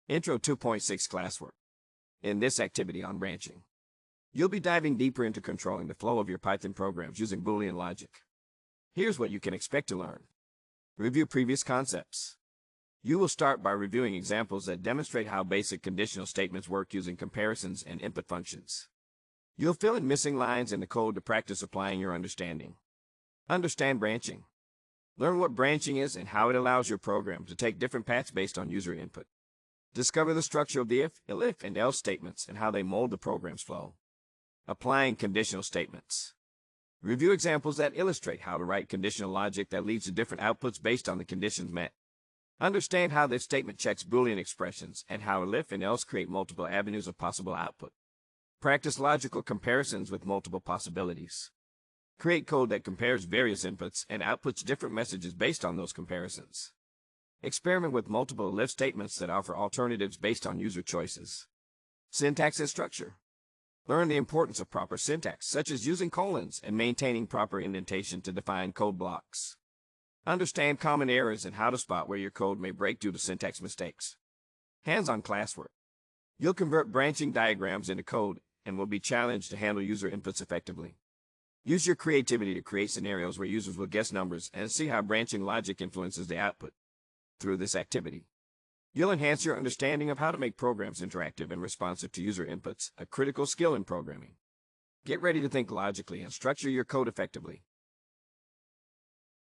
Intro 2.6 Classwork. In this activity on branching, you'll be diving deeper into controlling the flow of your Python programs using Boolean logic. Here's what you can expect to learn. Review previous concepts. You will start by reviewing examples that demonstrate how basic conditional statements work using comparisons and input functions. You'll fill in missing lines in the code to practice applying your understanding. Understand branching. Learn what branching is and how it allows your program to take different paths based on user input. Discover the structure of the if, elif, and else statements and how they mold the program's flow. Applying conditional statements. Review examples that illustrate how to write conditional logic that leads to different outputs based on the conditions met. Understand how this statement checks Boolean expressions and how elif and else create multiple avenues of possible output. Practice logical comparisons with multiple possibilities. Create code that compares various inputs and outputs different messages based on those comparisons. Experiment with multiple elif statements that offer alternatives based on user choices. Syntax and structure. Learn the importance of proper syntax, such as using colons and maintaining proper indentation to define code blocks. Understand common errors and how to spot where your code may break due to syntax mistakes. Hands-on classwork. You'll convert branching diagrams into code and will be challenged to handle user inputs effectively. Use your creativity to create scenarios where users will guess numbers and see how branching logic influences the output. Through this activity, you'll enhance your understanding of how to make programs interactive and responsive to user inputs, a critical skill in programming. Get ready to think logically and structure your code effectively.